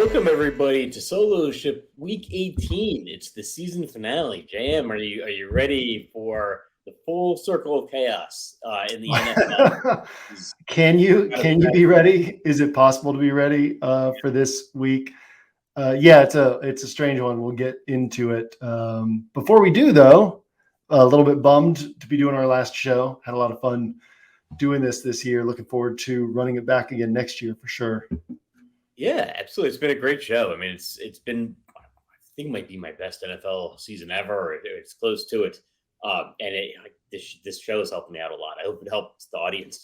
Welcome everybody to Solo Ship Week 18. It's the season finale. JM, are you ready for the full circle of chaos in the NFL? Can you be ready? Is it possible to be ready for this week? Yeah, it's a strange one. We'll get into it. Before we do, though, a little bit bummed to be doing our last show. Had a lot of fun doing this year. Looking forward to running it back again next year for sure. Yeah, absolutely. It's been a great show. I mean, it's been, I think it might be my best NFL season ever. It's close to it. This show is helping me out a lot. I hope it helps the audience.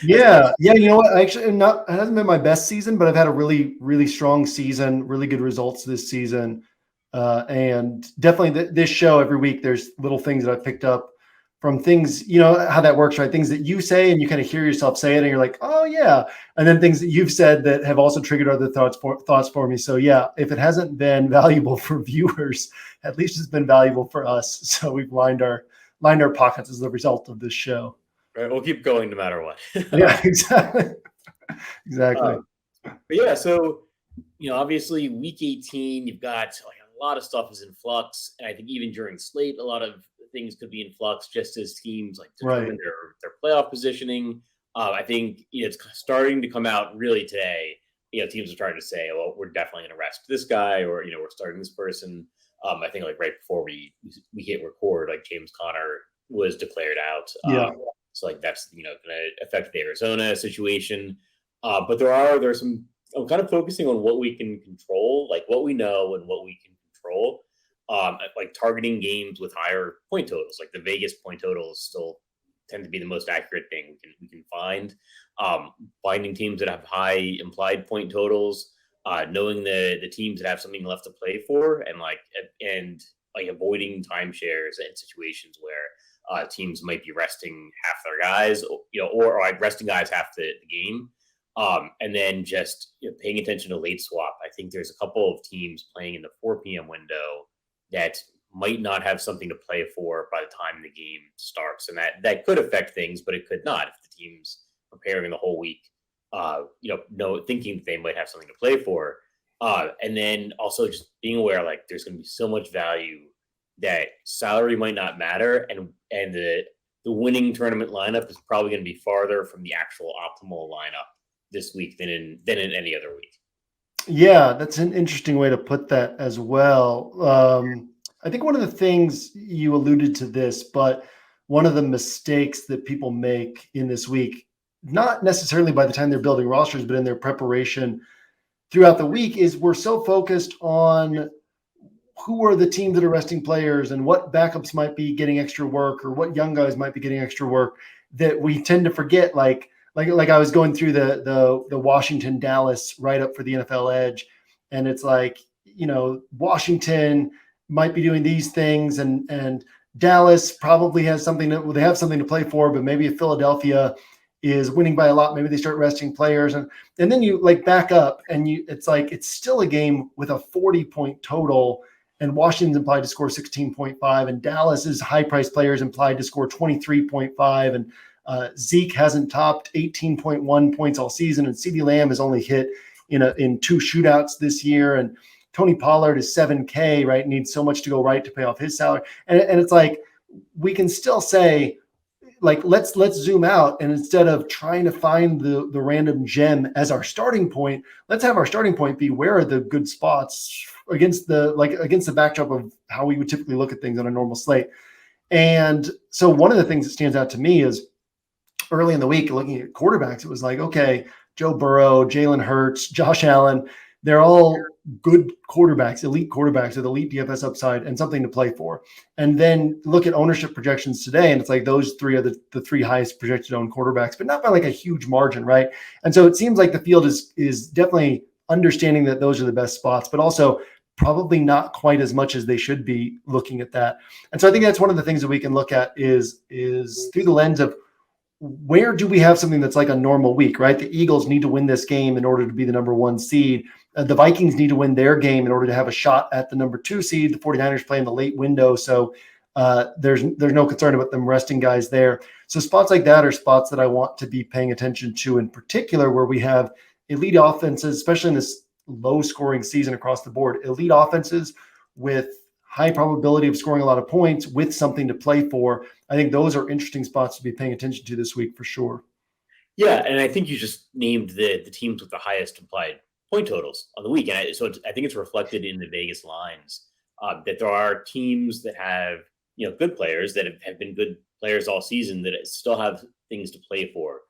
Yeah. You know what? Actually, it hasn't been my best season, but I've had a really, really strong season, really good results this season. And definitely this show every week, there's little things that I've picked up from things, you know, how that works, right? Things that you say and you kind of hear yourself say it and you're like, oh yeah. And then things that you've said that have also triggered other thoughts for me. So yeah, if it hasn't been valuable for viewers, at least it's been valuable for us. So we've lined our pockets as a result of this show. Right, we'll keep going no matter what. Yeah, exactly. Exactly. But yeah, so, you know, obviously week 18, you've got like a lot of stuff is in flux. And I think even during slate, a lot of things could be in flux just as teams like determine their playoff positioning. I think it's starting to come out really today. You know, teams are starting to say, well, we're definitely going to rest this guy, or, you know, we're starting this person. I think like right before we hit record, like James Conner was declared out. So like that's, you know, going to affect the Arizona situation. But there's some, I'm kind of focusing on what we can control, like what we know and what we can control. Like targeting games with higher point totals, like the Vegas point totals still tend to be the most accurate thing we can find. Finding teams that have high implied point totals, knowing the teams that have something left to play for, and avoiding timeshares and situations where teams might be resting half their guys, or like resting guys half the game. And then just paying attention to late swap. I think there's a couple of teams playing in the 4 p.m. window that might not have something to play for by the time the game starts. And that could affect things, but it could not if the team's preparing the whole week, thinking that they might have something to play for. And then also just being aware, like there's going to be so much value that salary might not matter. And the winning tournament lineup is probably going to be farther from the actual optimal lineup this week than in any other week. Yeah, that's an interesting way to put that as well. I think one of the things you alluded to this, but one of the mistakes that people make in this week, not necessarily by the time they're building rosters, but in their preparation throughout the week, is we're so focused on who are the teams that are resting players and what backups might be getting extra work or what young guys might be getting extra work that we tend to forget, like I was going through the Washington Dallas write up for the NFL Edge, and it's like, you know, Washington might be doing these things, and Dallas probably has something they have something to play for, but maybe if Philadelphia is winning by a lot, maybe they start resting players, and then you like back up and it's like it's still a game with a 40-point total, and Washington's implied to score 16.5, and Dallas's high-priced players implied to score 23.5, and Zeke hasn't topped 18.1 points all season, and CeeDee Lamb has only hit in 2 shootouts this year, and Tony Pollard is $7K, right? Needs so much to go right to pay off his salary, and it's like we can still say, like let's zoom out, and instead of trying to find the random gem as our starting point, let's have our starting point be where are the good spots against the backdrop of how we would typically look at things on a normal slate. And so one of the things that stands out to me is early in the week, looking at quarterbacks, it was like, okay, Joe Burrow, Jalen Hurts, Josh Allen, they're all good quarterbacks, elite quarterbacks with elite DFS upside and something to play for. And then look at ownership projections today, and it's like those 3 are the 3 highest projected owned quarterbacks, but not by like a huge margin, right? And so it seems like the field is definitely understanding that those are the best spots, but also probably not quite as much as they should be looking at that. And so I think that's one of the things that we can look at is through the lens of where do we have something that's like a normal week, right? The Eagles need to win this game in order to be the number 1 seed. The Vikings need to win their game in order to have a shot at the number 2 seed. The 49ers play in the late window, so there's no concern about them resting guys there. So spots like that are spots that I want to be paying attention to in particular, where we have elite offenses, especially in this low scoring season across the board. Elite offenses with high probability of scoring a lot of points with something to play for. I think those are interesting spots to be paying attention to this week for sure. Yeah, and I think you just named the teams with the highest implied point totals on the week, and I think it's reflected in the Vegas lines that there are teams that have good players that have been good players all season that still have things to play for.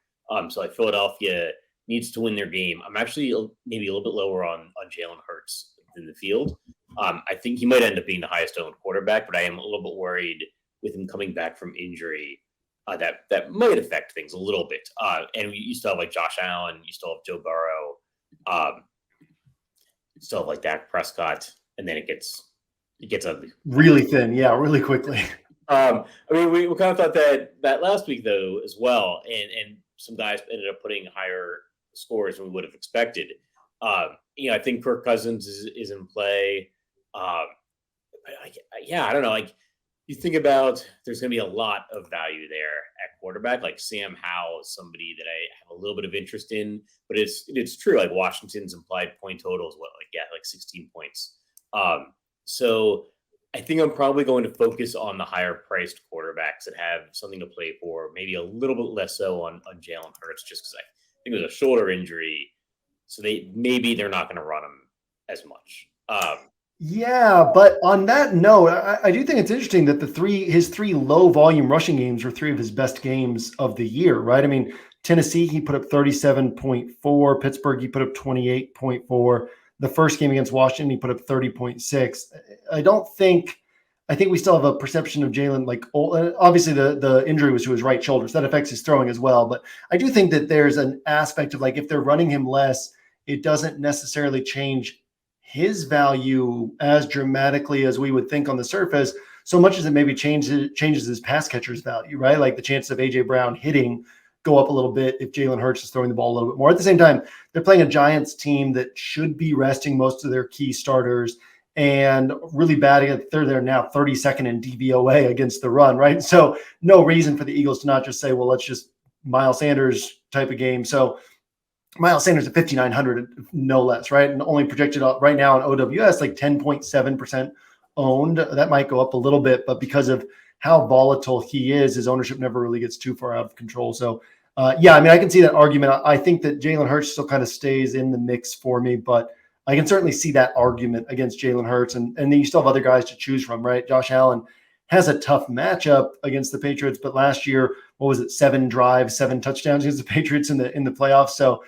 So like Philadelphia needs to win their game. I'm actually maybe a little bit lower on Jalen Hurts in the field. I think he might end up being the highest owned quarterback, but I am a little bit worried with him coming back from injury. That might affect things a little bit. And you still have like Josh Allen, you still have Joe Burrow, you still have like Dak Prescott, and then it gets ugly. Really thin, yeah, really quickly. I mean, we kind of thought that last week though as well, and some guys ended up putting higher scores than we would have expected. I think Kirk Cousins is in play. I don't know. Like you think about, there's going to be a lot of value there at quarterback. Like Sam Howell is somebody that I have a little bit of interest in, but it's true. Like Washington's implied point total is like 16 points. So I think I'm probably going to focus on the higher priced quarterbacks that have something to play for, maybe a little bit less so on Jalen Hurts, just because I think it was a shoulder injury. So they're not going to run him as much. Yeah, but on that note, I do think it's interesting that his three low volume rushing games were three of his best games of the year, right? I mean, Tennessee, he put up 37.4. Pittsburgh, he put up 28.4. The first game against Washington, he put up 30.6. I think we still have a perception of Jalen, like obviously the injury was to his right shoulder, so that affects his throwing as well. But I do think that there's an aspect of like, if they're running him less, it doesn't necessarily change his value as dramatically as we would think on the surface, so much as it maybe changes his pass catcher's value, right? Like the chances of AJ Brown hitting go up a little bit if Jalen Hurts is throwing the ball a little bit more. At the same time, they're playing a Giants team that should be resting most of their key starters and really bad. They're now 32nd in DVOA against the run, right? So no reason for the Eagles to not just say, well, let's just Miles Sanders type of game. So Miles Sanders at 5,900, no less, right? And only projected right now on OWS like 10.7% owned. That might go up a little bit, but because of how volatile he is, his ownership never really gets too far out of control. So, I mean, I can see that argument. I think that Jalen Hurts still kind of stays in the mix for me, but I can certainly see that argument against Jalen Hurts. And then you still have other guys to choose from, right? Josh Allen has a tough matchup against the Patriots, but last year, what was it? 7 drives, 7 touchdowns against the Patriots in the playoffs. So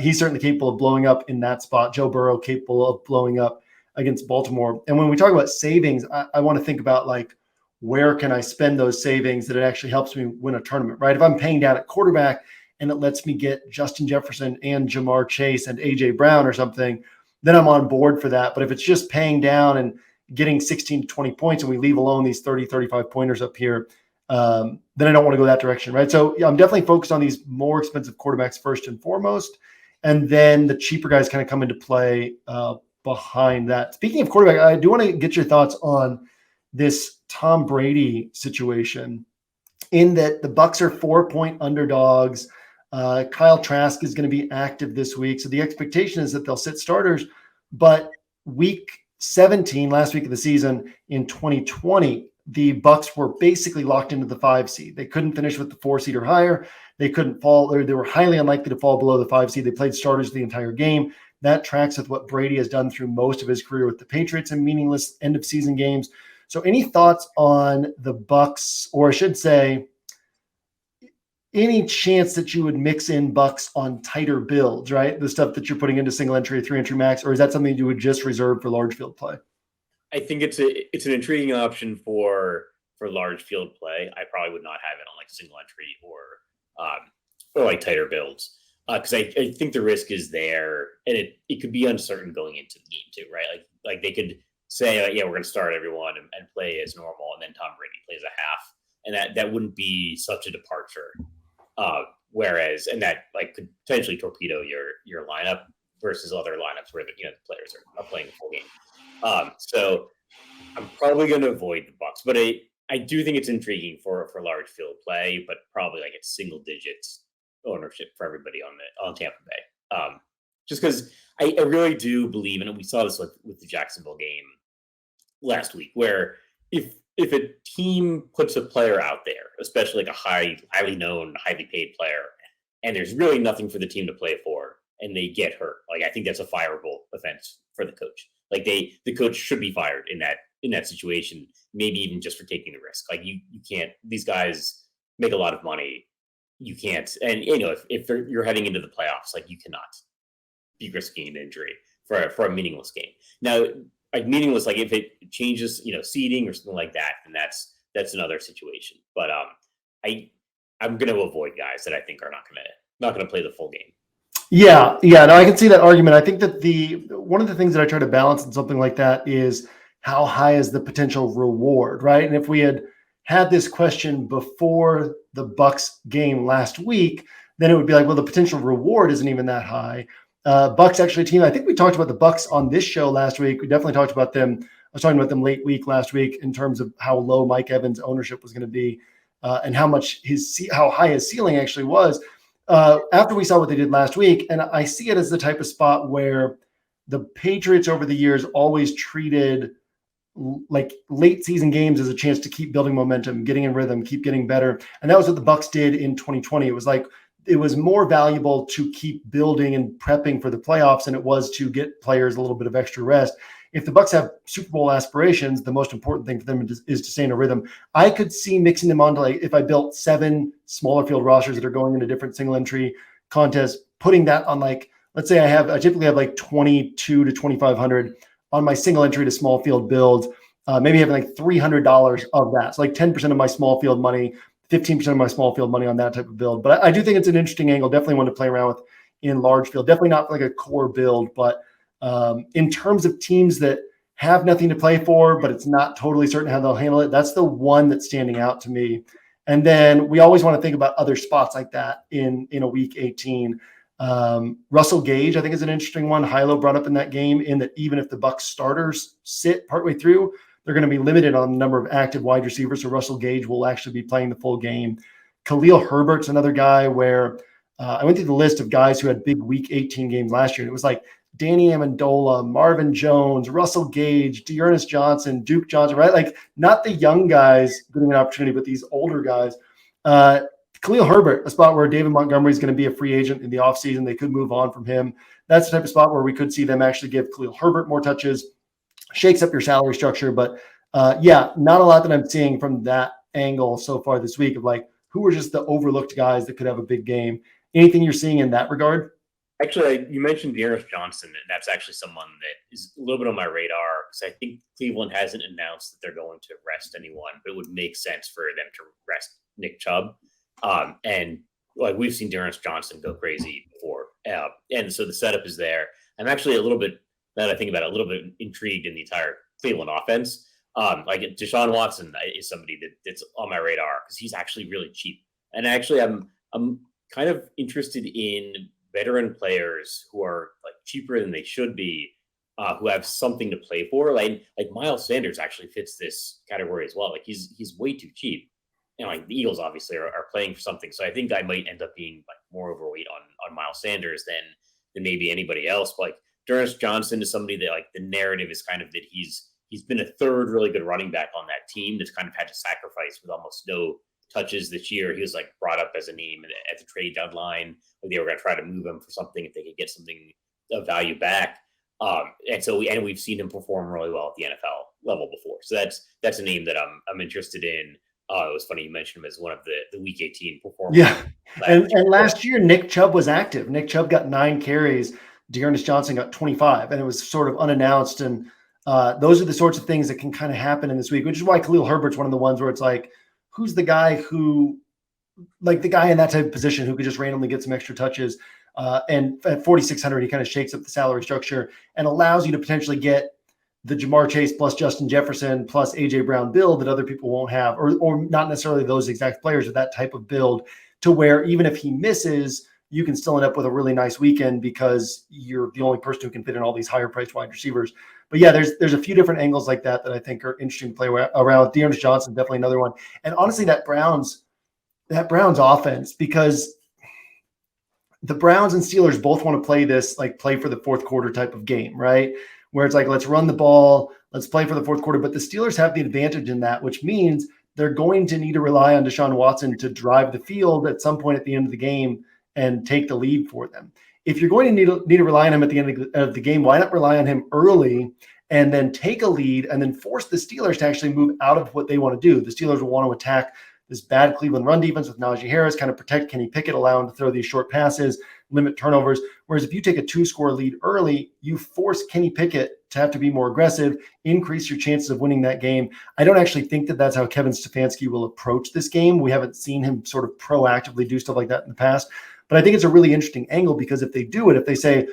he's certainly capable of blowing up in that spot. Joe Burrow capable of blowing up against Baltimore. And when we talk about savings, I want to think about like, where can I spend those savings that it actually helps me win a tournament, right? If I'm paying down at quarterback and it lets me get Justin Jefferson and Jamar Chase and AJ Brown or something, then I'm on board for that. But if it's just paying down and getting 16 to 20 points and we leave alone these 30, 35 pointers up here, then I don't want to go that direction, right? So I'm definitely focused on these more expensive quarterbacks first and foremost. And then the cheaper guys kind of come into play behind that. Speaking of quarterback, I do want to get your thoughts on this Tom Brady situation, in that the Bucs are 4-point underdogs. Kyle Trask is going to be active this week. So the expectation is that they'll sit starters, but week 17, last week of the season in 2020, the Bucs were basically locked into the 5 seed. They couldn't finish with the 4 seed or higher. They couldn't fall, or they were highly unlikely to fall below the 5 seed. They played starters the entire game. That tracks with what Brady has done through most of his career with the Patriots in meaningless end of season games. So any thoughts on the Bucs, or I should say, any chance that you would mix in Bucs on tighter builds, right? The stuff that you're putting into single entry, 3 entry max, or is that something you would just reserve for large field play? I think it's an intriguing option for large field play. I probably would not have it on like single entry or like tighter builds because I think the risk is there, and it could be uncertain going into the game too, right? Like they could say, yeah, we're going to start everyone and play as normal, and then Tom Brady plays a half, and that wouldn't be such a departure. Whereas, and that like could potentially torpedo your lineup versus other lineups where the players are playing the full game. So I'm probably going to avoid the Bucs, but I do think it's intriguing for large field play, but probably like it's single digits ownership for everybody on Tampa Bay. just because I really do believe, and we saw this with the Jacksonville game last week, where if a team puts a player out there, especially like a highly known, highly paid player, and there's really nothing for the team to play for, and they get hurt, like I think that's a fireable offense for the coach. Like the coach should be fired in that situation, maybe even just for taking the risk. Like you can't. These guys make a lot of money. You can't, and if you're heading into the playoffs, like you cannot be risking an injury for a meaningless game. Now, like meaningless, like if it changes, seeding or something like that, then that's another situation. But I'm going to avoid guys that I think are not going to play the full game. Yeah. No, I can see that argument. I think that one of the things that I try to balance in something like that is how high is the potential reward, right? And if we had this question before the Bucks game last week, then it would be like, well, the potential reward isn't even that high. Bucks actually team. I think we talked about the Bucks on this show last week. We definitely talked about them. I was talking about them late week last week in terms of how low Mike Evans' ownership was going to be, and how high his ceiling actually was. After we saw what they did last week, and I see it as the type of spot where the Patriots over the years always treated like late season games as a chance to keep building momentum, getting in rhythm, keep getting better. And that was what the Bucks did in 2020. It was like, it was more valuable to keep building and prepping for the playoffs than it was to get players a little bit of extra rest. If the Bucks have Super Bowl aspirations, the most important thing for them is to stay in a rhythm. I could see mixing them onto, like, if I built 7 smaller field rosters that are going into different single entry contests, putting that on, like, let's say I typically have like 22 to 2,500 on my single entry to small field builds, maybe having like $300 of that. So like 10% of my small field money, 15% of my small field money on that type of build. But I do think it's an interesting angle. Definitely one to play around with in large field. Definitely not like a core build, but in terms of teams that have nothing to play for, but it's not totally certain how they'll handle it, that's the one that's standing out to me. And then we always want to think about other spots like that in a week 18. Russell Gage, I think, is an interesting one. Hilo brought up in that game, in that even if the Bucks starters sit partway through, they're going to be limited on the number of active wide receivers. So Russell Gage will actually be playing the full game. Khalil Herbert's another guy where I went through the list of guys who had big week 18 games last year. And it was like Danny Amendola, Marvin Jones, Russell Gage, Dearness Johnson, Duke Johnson, right? Like not the young guys getting an opportunity, but these older guys. Khalil Herbert, a spot where David Montgomery is going to be a free agent in the offseason. They could move on from him. That's the type of spot where we could see them actually give Khalil Herbert more touches, shakes up your salary structure. But not a lot that I'm seeing from that angle so far this week of like, who are just the overlooked guys that could have a big game. Anything you're seeing in that regard? Actually, you mentioned Dearness Johnson, and that's actually someone that is a little bit on my radar because I think Cleveland hasn't announced that they're going to rest anyone, but it would make sense for them to rest Nick Chubb. And like we've seen Dearness Johnson go crazy before. And so the setup is there. I'm actually a little bit, now that I think about it, a little bit intrigued in the entire Cleveland offense. Like Deshaun Watson is somebody that's on my radar because he's actually really cheap. And actually, I'm kind of interested in veteran players who are like cheaper than they should be, who have something to play for. Like Miles Sanders actually fits this category as well. Like he's way too cheap. And like the Eagles obviously are playing for something. So I think I might end up being like more overweight on Miles Sanders than maybe anybody else. But like Dearness Johnson is somebody that like the narrative is kind of that he's been a third really good running back on that team that's kind of had to sacrifice with almost no touches this year. He was like brought up as a name at the trade deadline. Like they were going to try to move him for something if they could get something of value back. And we've seen him perform really well at the NFL level before. So that's a name that I'm interested in. It was funny you mentioned him as one of the Week 18 performers. Yeah, and last year Nick Chubb was active. Nick Chubb got 9 carries. Dearness Johnson got 25, and it was sort of unannounced. And those are the sorts of things that can kind of happen in this week, which is why Khalil Herbert's one of the ones where it's like, who's the guy who, like the guy in that type of position who could just randomly get some extra touches. And at 4,600, he kind of shakes up the salary structure and allows you to potentially get the Jamar Chase plus Justin Jefferson plus AJ Brown build that other people won't have, or not necessarily those exact players with that type of build, to where even if he misses, you can still end up with a really nice weekend because you're the only person who can fit in all these higher priced wide receivers. But yeah, there's a few different angles like that I think are interesting to play around. Dearness Johnson, definitely another one. And honestly, that Browns offense, because the Browns and Steelers both want to play this, like play for the fourth quarter type of game, right? Where it's like, let's run the ball, let's play for the fourth quarter. But the Steelers have the advantage in that, which means they're going to need to rely on Deshaun Watson to drive the field at some point at the end of the game and take the lead for them. If you're going to need to rely on him at the end of the game, why not rely on him early and then take a lead and then force the Steelers to actually move out of what they want to do? The Steelers will want to attack this bad Cleveland run defense with Najee Harris, kind of protect Kenny Pickett, allow him to throw these short passes, limit turnovers. Whereas if you take a 2-score lead early, you force Kenny Pickett to have to be more aggressive, increase your chances of winning that game. I don't actually think that that's how Kevin Stefanski will approach this game. We haven't seen him sort of proactively do stuff like that in the past. But I think it's a really interesting angle, because if they do it, if they say,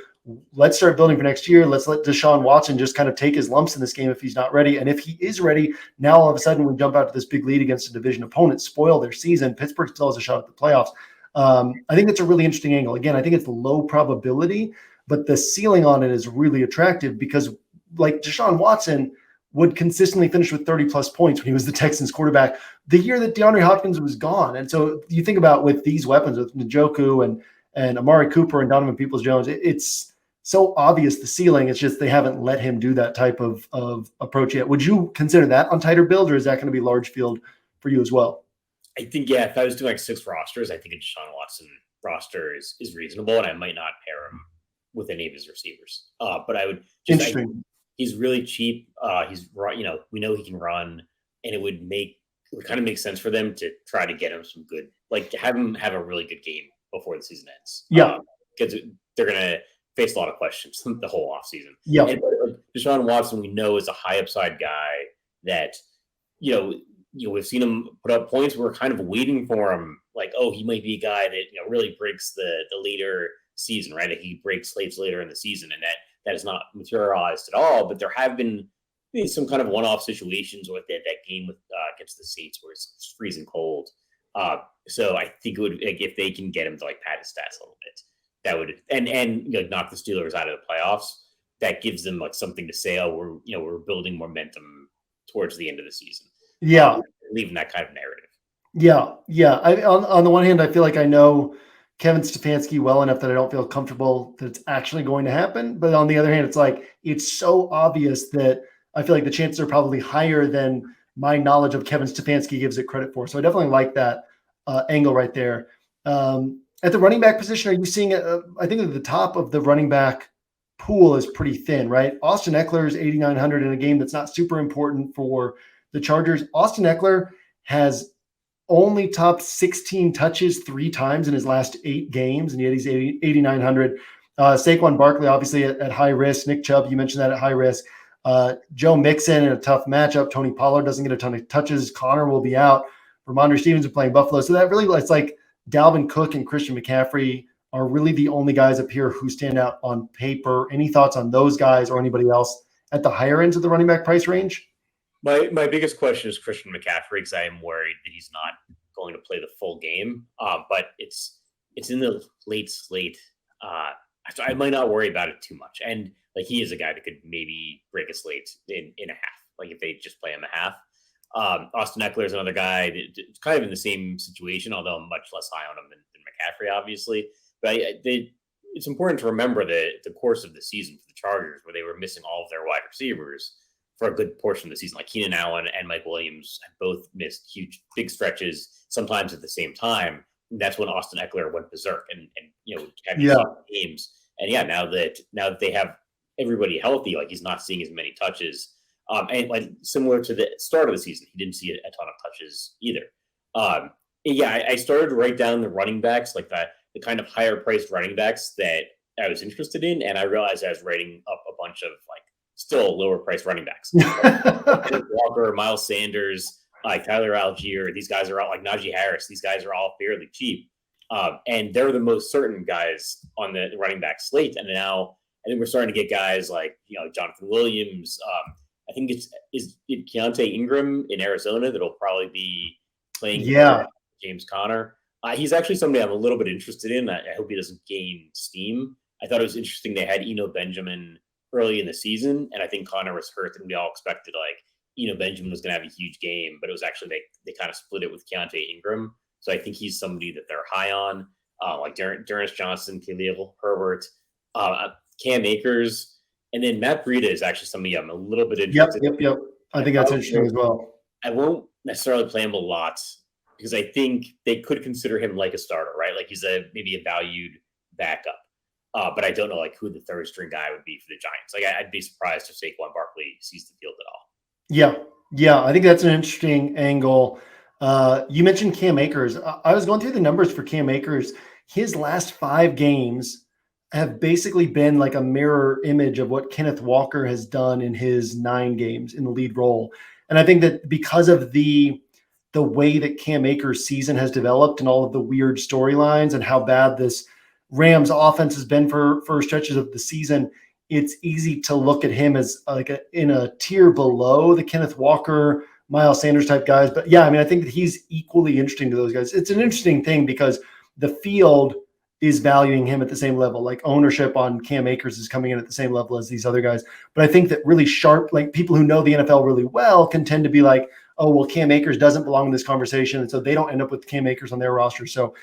let's start building for next year, let's let Deshaun Watson just kind of take his lumps in this game if he's not ready. And if he is ready, now all of a sudden we jump out to this big lead against a division opponent, spoil their season. Pittsburgh still has a shot at the playoffs. I think it's a really interesting angle. Again, I think it's low probability, but the ceiling on it is really attractive, because like Deshaun Watson would consistently finish with 30-plus points when he was the Texans quarterback the year that DeAndre Hopkins was gone. And so you think about with these weapons, with Njoku and Amari Cooper and Donovan Peoples-Jones, it's so obvious the ceiling. It's just they haven't let him do that type of approach yet. Would you consider that on tighter builds, or is that going to be large field for you as well? I think, yeah, if I was doing like 6 rosters, I think a Deshaun Watson roster is reasonable, and I might not pair him with any of his receivers. But I would just, he's really cheap. He's, we know he can run, and it would kind of make sense for them to try to get him some good, like have him have a really good game before the season ends. Yeah. Because they're going to face a lot of questions the whole offseason. Yeah. And Deshaun Watson, we know, is a high upside guy that, we've seen him put up points. We're kind of waiting for him, like, oh, he might be a guy that really breaks the later season, right? If he breaks slates later in the season, and that is not materialized at all. But there have been some kind of one-off situations with that game with against the Saints where it's freezing cold. So I think it would, like, if they can get him to like pad his stats a little bit, that would and knock the Steelers out of the playoffs. That gives them like something to say. Oh, we're building momentum towards the end of the season. Yeah. Leaving that kind of narrative. Yeah. On the one hand, I feel like I know Kevin Stefanski well enough that I don't feel comfortable that it's actually going to happen. But on the other hand, it's like, it's so obvious that I feel like the chances are probably higher than my knowledge of Kevin Stefanski gives it credit for. So I definitely like that angle right there. At the running back position, are you seeing I think at the top of the running back pool is pretty thin, right? Austin Eckler is 8,900 in a game that's not super important for the Chargers. Austin Eckler has only topped 16 touches 3 times in his last 8 games, and yet he's 8,900. Saquon Barkley, obviously at high risk. Nick Chubb, you mentioned that, at high risk. Joe Mixon in a tough matchup. Tony Pollard doesn't get a ton of touches. Connor will be out. Ramondre Stevenson playing Buffalo. So that really, it's like Dalvin Cook and Christian McCaffrey are really the only guys up here who stand out on paper. Any thoughts on those guys or anybody else at the higher ends of the running back price range? My biggest question is Christian McCaffrey, because I am worried that he's not going to play the full game. But it's in the late slate. So I might not worry about it too much. And like, he is a guy that could maybe break a slate in a half, like if they just play him a half. Austin Eckler is another guy that's kind of in the same situation, although I'm much less high on him than McCaffrey, obviously. But it's important to remember the course of the season for the Chargers, where they were missing all of their wide receivers for a good portion of the season. Like Keenan Allen and Mike Williams have both missed huge, big stretches, sometimes at the same time. And that's when Austin Eckler went berserk and had games. And now that they have everybody healthy, like, he's not seeing as many touches. And like, similar to the start of the season, he didn't see a ton of touches either. I started to write down the running backs, like the kind of higher priced running backs that I was interested in. And I realized I was writing up a bunch of like still lower priced running backs. Like Walker, Miles Sanders, like Tyler Algier. These guys are all, like Najee Harris. These guys are all fairly cheap. And they're the most certain guys on the running back slate. And now I think we're starting to get guys like, Jonathan Williams. I think it's Keontae Ingram in Arizona that'll probably be playing James Conner. He's actually somebody I'm a little bit interested in. I hope he doesn't gain steam. I thought it was interesting they had Eno Benjamin early in the season, and I think Conner was hurt, and we all expected like Eno Benjamin was going to have a huge game, but it was actually they kind of split it with Keontae Ingram. So I think he's somebody that they're high on. like Dernis Johnson, Khalil Herbert, Cam Akers, and then Matt Breida is actually somebody I'm a little bit interested in. Yep. I think that's interesting as well. I won't necessarily play him a lot because I think they could consider him like a starter, right? Like he's maybe a valued backup. But I don't know like who the third string guy would be for the Giants. Like I'd be surprised if Saquon Barkley sees the field at all. Yeah. I think that's an interesting angle. You mentioned Cam Akers. I was going through the numbers for Cam Akers. His last 5 games have basically been like a mirror image of what Kenneth Walker has done in his 9 games in the lead role. And I think that because of the way that Cam Akers' season has developed and all of the weird storylines and how bad this Rams offense has been for stretches of the season, it's easy to look at him as like in a tier below the Kenneth Walker, Miles Sanders type guys. But yeah, I mean, I think that he's equally interesting to those guys. It's an interesting thing because the field is valuing him at the same level. Like ownership on Cam Akers is coming in at the same level as these other guys. But I think that really sharp, like people who know the NFL really well can tend to be like, oh, well, Cam Akers doesn't belong in this conversation. And so they don't end up with Cam Akers on their roster. So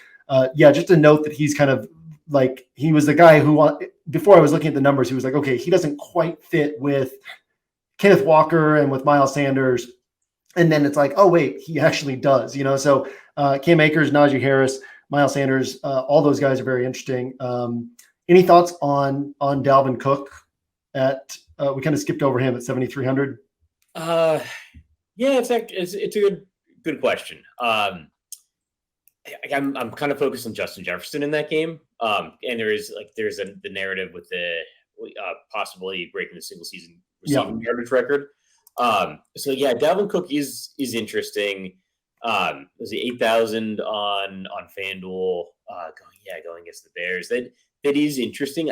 just a note that he's kind of like, he was the guy who, before I was looking at the numbers, he was like, okay, he doesn't quite fit with Kenneth Walker and with Miles Sanders. And then it's like, oh, wait, he actually does, So Cam Akers, Najee Harris, Miles Sanders, all those guys are very interesting. Any thoughts on Dalvin Cook we kind of skipped over him at 7,300? Yeah, it's a good question. I'm kind of focused on Justin Jefferson in that game. And there's the narrative with the possibly breaking the single season receiving yardage record. So yeah, Dalvin Cook is interesting. Was it 8,000 on FanDuel going against the Bears? That is interesting.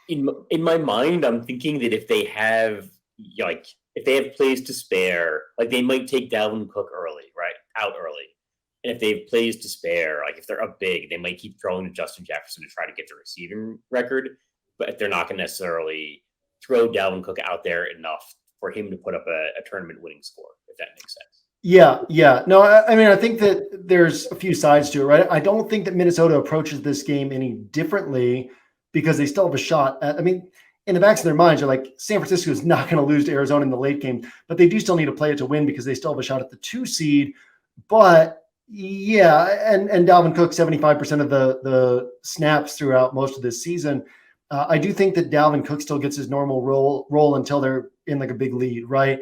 In my mind, I'm thinking that if they have plays to spare, like they might take Dalvin Cook out early. And if they have plays to spare, like if they're up big, they might keep throwing to Justin Jefferson to try to get the receiving record, but they're not going to necessarily throw Dalvin Cook out there enough for him to put up a tournament winning score, if that makes sense. Yeah. No, I mean, I think that there's a few sides to it, right? I don't think that Minnesota approaches this game any differently because they still have a shot at, in the backs of their minds, they're like, San Francisco is not going to lose to Arizona in the late game, but they do still need to play it to win because they still have a shot at the 2 seed. But yeah, and Dalvin Cook, 75% of the snaps throughout most of this season. I do think that Dalvin Cook still gets his normal role until they're in like a big lead, right?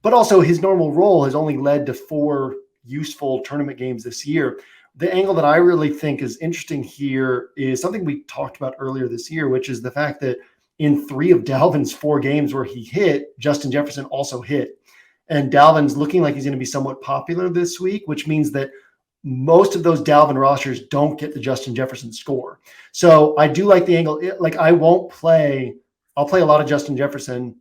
But also his normal role has only led to 4 useful tournament games this year. The angle that I really think is interesting here is something we talked about earlier this year, which is the fact that in 3 of Dalvin's 4 games where he hit, Justin Jefferson also hit. And Dalvin's looking like he's going to be somewhat popular this week, which means that most of those Dalvin rosters don't get the Justin Jefferson score. So I do like the angle. Like I'll play a lot of Justin Jefferson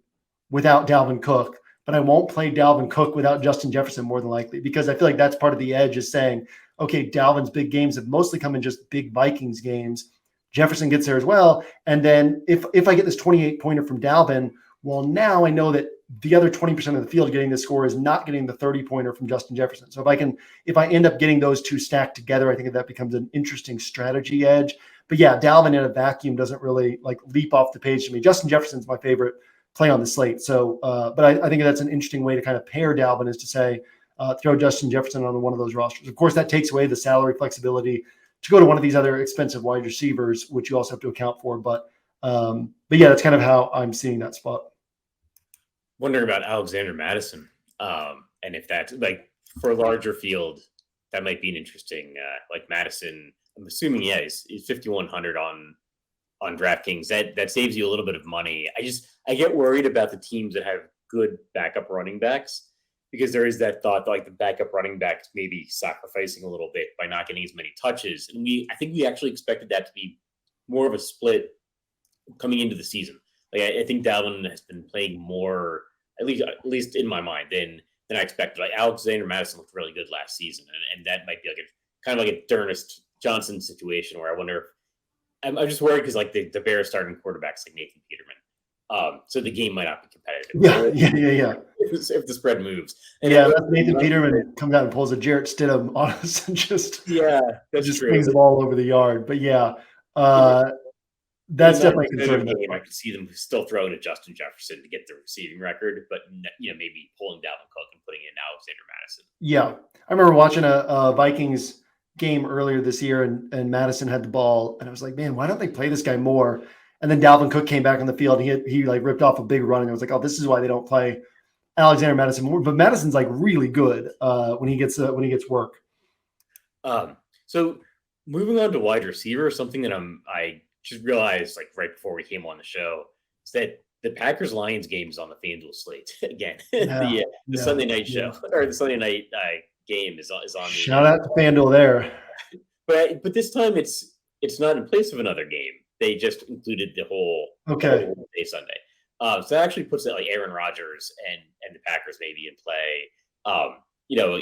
without Dalvin Cook, but I won't play Dalvin Cook without Justin Jefferson more than likely, because I feel like that's part of the edge is saying, okay, Dalvin's big games have mostly come in just big Vikings games. Jefferson gets there as well. And then if I get this 28-pointer from Dalvin, well, now I know that the other 20% of the field getting this score is not getting the 30-pointer from Justin Jefferson. So if I end up getting those 2 stacked together, I think that becomes an interesting strategy edge. But yeah, Dalvin in a vacuum doesn't really like leap off the page to me. Justin Jefferson's my favorite play on the slate. So, but I think that's an interesting way to kind of pair Dalvin is to say, throw Justin Jefferson on one of those rosters. Of course, that takes away the salary flexibility to go to one of these other expensive wide receivers, which you also have to account for. But yeah, that's kind of how I'm seeing that spot. Wondering about Alexander Madison, and if that's like for a larger field, that might be an interesting. Like Madison, I'm assuming he's 5,100 on DraftKings. That saves you a little bit of money. I get worried about the teams that have good backup running backs because there is that thought that like the backup running backs maybe sacrificing a little bit by not getting as many touches, and I think we actually expected that to be more of a split coming into the season. Like I think Dalvin has been playing more, at least in my mind, than I expected. Like Alexander Madison looked really good last season, and that might be like kind of like a Dernis Johnson situation where I wonder. I'm just worried because like the Bears starting quarterbacks like Nathan Peterman, So the game might not be competitive. Yeah. If the spread moves. And that's Nathan Peterman comes out and pulls a Jarrett Stidham on us and just swings the ball over the yard. But that's definitely a concern. I could see them still throwing to Justin Jefferson to get the receiving record, but maybe pulling Dalvin Cook and putting in Alexander Madison. Yeah, I remember watching a Vikings game earlier this year, and Madison had the ball, and I was like, man, why don't they play this guy more? And then Dalvin Cook came back on the field, and he like ripped off a big run, and I was like, oh, this is why they don't play Alexander Madison more. But Madison's like really good when he gets work. So moving on to wide receiver, something that I just realized like right before we came on the show is that the Packers-Lions game is on the FanDuel slate again. The Sunday night show or the Sunday night game is on. Shout out to FanDuel there. But this time it's not in place of another game. They just included the whole day Sunday. So that actually puts it like Aaron Rodgers and the Packers maybe in play.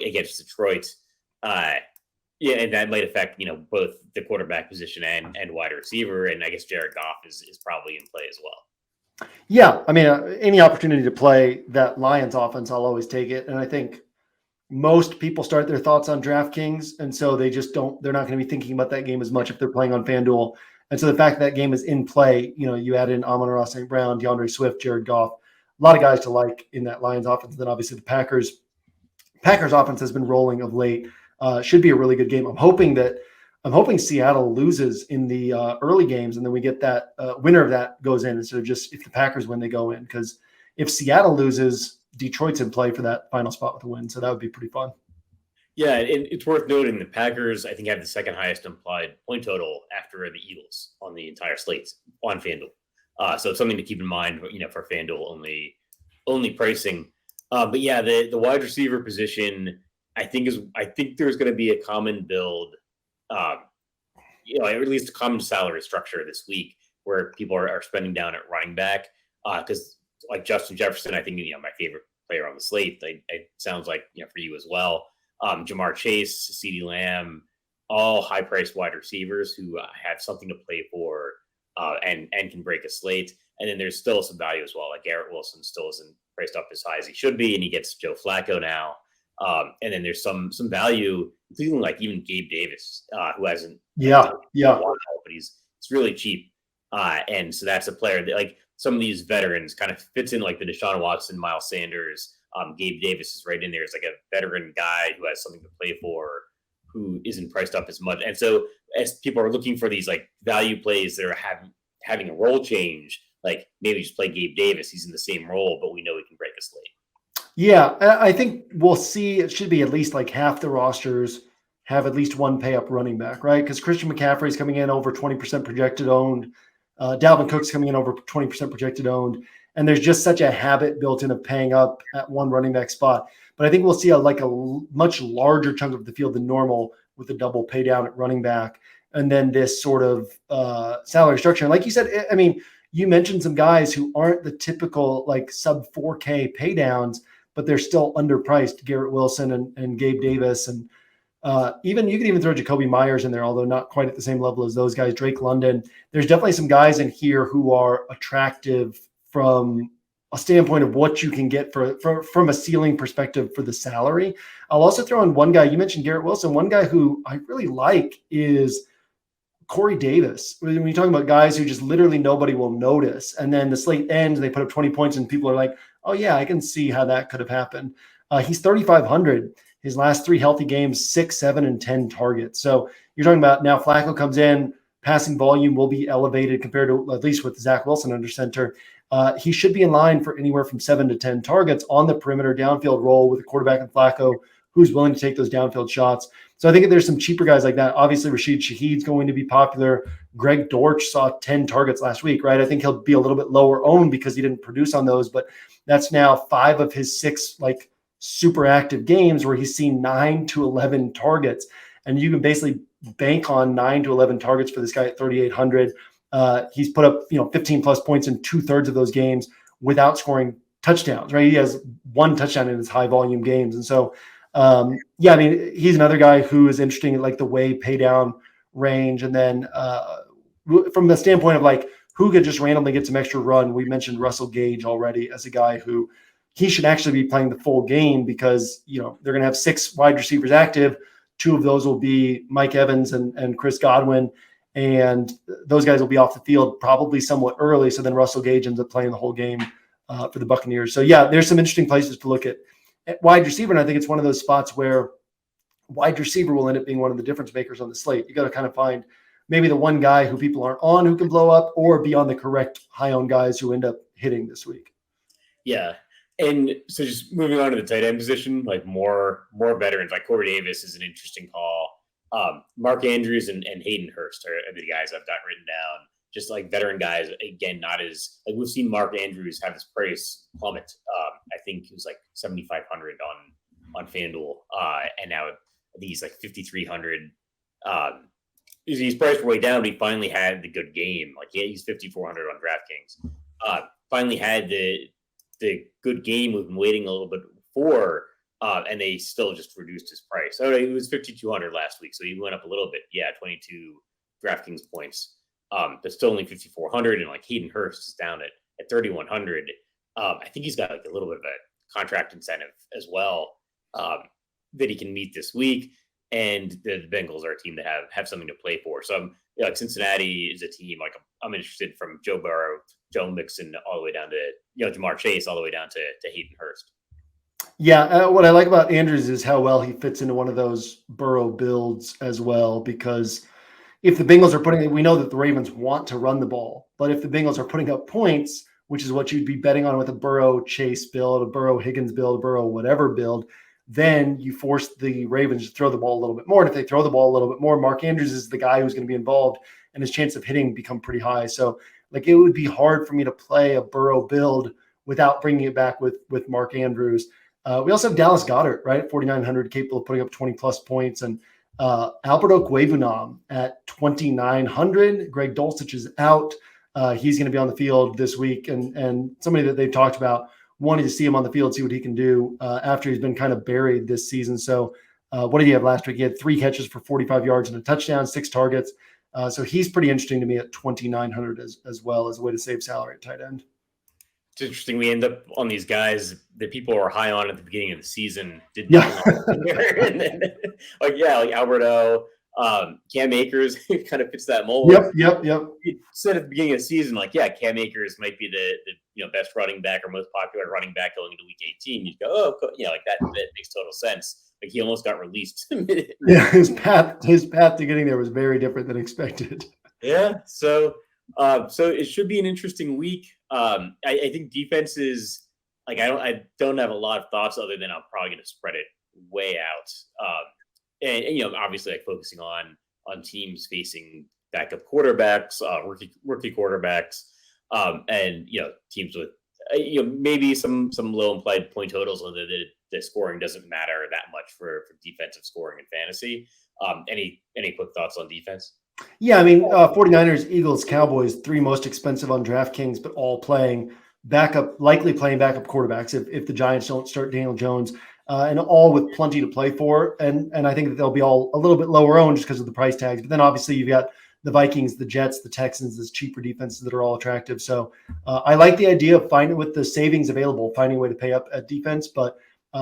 Against Detroit. And that might affect both the quarterback position and wide receiver. And I guess Jared Goff is probably in play as well. Yeah, I mean, any opportunity to play that Lions offense, I'll always take it. And I think most people start their thoughts on DraftKings, and so they just don't. They're not going to be thinking about that game as much if they're playing on FanDuel. And so the fact that game is in play, you add in Amon-Ra St. Brown, DeAndre Swift, Jared Goff, a lot of guys to like in that Lions offense. And then obviously the Packers offense has been rolling of late. Should be a really good game. I'm hoping Seattle loses in the early games, and then we get that winner of that goes in instead of just if the Packers win, they go in. Because if Seattle loses, Detroit's in play for that final spot with a win. So that would be pretty fun. Yeah, and it's worth noting the Packers, I think, have the second highest implied point total after the Eagles on the entire slate on FanDuel. So it's something to keep in mind, for FanDuel only pricing. But yeah, the wide receiver position, I think there's going to be a common build, or at least a common salary structure this week where people are spending down at running back. Because like Justin Jefferson, I think my favorite player on the slate. It sounds like for you as well. Jamar Chase, CeeDee Lamb, all high-priced wide receivers who have something to play for and can break a slate. And then there's still some value as well. Like Garrett Wilson still isn't priced up as high as he should be, and he gets Joe Flacco now. And then there's some value, including like even Gabe Davis, who hasn't but it's really cheap. And so that's a player that like some of these veterans kind of fits in like the Deshaun Watson, Miles Sanders. Gabe Davis is right in there. It's like a veteran guy who has something to play for, who isn't priced up as much. And so as people are looking for these like value plays that are having a role change, like maybe just play Gabe Davis. He's in the same role, but we know he can break a slate. Yeah, I think we'll see. It should be at least like half the rosters have at least one pay up running back, right? Because Christian McCaffrey's coming in over 20% projected owned. Dalvin Cook's coming in over 20% projected owned. And there's just such a habit built in of paying up at one running back spot. But I think we'll see a much larger chunk of the field than normal with a double pay down at running back. And then this sort of salary structure. And like you said, I mean, you mentioned some guys who aren't the typical like sub 4K pay downs, but they're still underpriced. Garrett Wilson and Gabe Davis. And you could even throw Jacoby Myers in there, although not quite at the same level as those guys. Drake London. There's definitely some guys in here who are attractive from a standpoint of what you can get from a ceiling perspective for the salary. I'll also throw in one guy. You mentioned Garrett Wilson. One guy who I really like is Corey Davis. When you're talking about guys who just literally nobody will notice, and then the slate ends and they put up 20 points and people are like, oh yeah, I can see how that could have happened. He's 3,500. His last 3 healthy games, 6, 7, and 10 targets. So you're talking about now Flacco comes in, passing volume will be elevated compared to at least with Zach Wilson under center. He should be in line for anywhere from 7 to 10 targets on the perimeter downfield role with a quarterback in Flacco who's willing to take those downfield shots. So I think there's some cheaper guys like that. Obviously, Rashid Shaheed's going to be popular. Greg Dortch saw 10 targets last week, right? I think he'll be a little bit lower owned because he didn't produce on those, but that's now 5 of his 6 like super active games where he's seen 9 to 11 targets. And you can basically bank on 9 to 11 targets for this guy at 3,800. He's put up 15 plus points in 2/3 of those games without scoring touchdowns, right? He has 1 touchdown in his high volume games. And so, I mean, he's another guy who is interesting at like the way pay down range. And then from the standpoint of like who could just randomly get some extra run. We mentioned Russell Gage already as a guy who he should actually be playing the full game because, they're going to have 6 wide receivers active. 2 of those will be Mike Evans and Chris Godwin. And those guys will be off the field probably somewhat early. So then Russell Gage ends up playing the whole game for the Buccaneers. So yeah, there's some interesting places to look at wide receiver. And I think it's one of those spots where wide receiver will end up being one of the difference makers on the slate. You got to kind of find maybe the one guy who people aren't on who can blow up, or be on the correct high owned guys who end up hitting this week. Yeah. And so just moving on to the tight end position, like more veterans, like Corey Davis is an interesting call. Mark Andrews and Hayden Hurst are the guys I've got written down. Just like veteran guys, again, not as like we've seen Mark Andrews have his price plummet. I think he was like 7,500 on FanDuel, and now I think he's like 5,300. He's priced way down, but he finally had the good game. Like he's 5,400 on DraftKings. Finally had the good game we've been waiting a little bit for. And they still just reduced his price. So it was 5,200 last week. So he went up a little bit. Yeah, 22 DraftKings points. But still only 5,400. And like Hayden Hurst is down at 3,100. I think he's got like a little bit of a contract incentive as well that he can meet this week. And the Bengals are a team that have something to play for. So like Cincinnati is a team like I'm interested from Joe Burrow, Joe Mixon, all the way down to Jamar Chase, all the way down to Hayden Hurst. Yeah, what I like about Andrews is how well he fits into one of those Burrow builds as well, because if the Bengals are we know that the Ravens want to run the ball, but if the Bengals are putting up points, which is what you'd be betting on with a Burrow Chase build, a Burrow Higgins build, a Burrow whatever build, then you force the Ravens to throw the ball a little bit more. And if they throw the ball a little bit more, Mark Andrews is the guy who's going to be involved, and his chance of hitting become pretty high. So like it would be hard for me to play a Burrow build without bringing it back with Mark Andrews. We also have Dallas Goedert, right, at 4,900, capable of putting up 20-plus points. And Albert Okwuegbunam at 2,900. Greg Dulcich is out. He's going to be on the field this week. And somebody that they've talked about wanting to see him on the field, see what he can do after he's been kind of buried this season. So what did he have last week? He had 3 catches for 45 yards and a touchdown, 6 targets. So he's pretty interesting to me at 2,900 as well as a way to save salary at tight end. It's interesting. We end up on these guys that people were high on at the beginning of the season. And then, like Alberto, Cam Akers kind of fits that mold. Yep. You said at the beginning of the season, like, Cam Akers might be the best running back or most popular running back going into week 18. You go, like that makes total sense. Like he almost got released. Yeah, his path to getting there was very different than expected. Yeah, so it should be an interesting week. I think defense is like I don't have a lot of thoughts other than I'm probably going to spread it way out. And obviously like focusing on teams facing backup quarterbacks, rookie quarterbacks, and teams with maybe some low implied point totals, although the scoring doesn't matter that much for defensive scoring in fantasy. Any quick thoughts on defense? Yeah, I mean, 49ers, Eagles, Cowboys, 3 most expensive on DraftKings, but all likely playing backup quarterbacks if the Giants don't start Daniel Jones, and all with plenty to play for. And I think that they'll be all a little bit lower owned just because of the price tags. But then obviously you've got the Vikings, the Jets, the Texans, these cheaper defenses that are all attractive. So I like the idea of finding with the savings available, finding a way to pay up at defense. But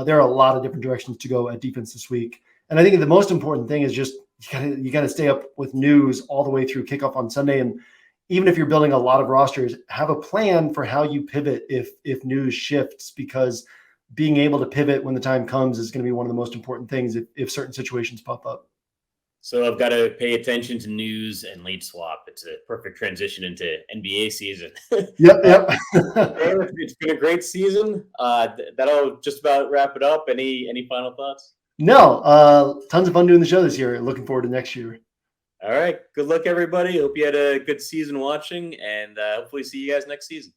there are a lot of different directions to go at defense this week. And I think the most important thing is just you got to stay up with news all the way through kickoff on Sunday. And even if you're building a lot of rosters, have a plan for how you pivot if news shifts, because being able to pivot when the time comes is going to be one of the most important things if certain situations pop up. So I've got to pay attention to news and late swap. It's a perfect transition into NBA season. Yep. It's been a great season. That'll just about wrap it up. Any final thoughts? No, tons of fun doing the show this year. Looking forward to next year. All right. Good luck, everybody. Hope you had a good season watching, and hopefully see you guys next season.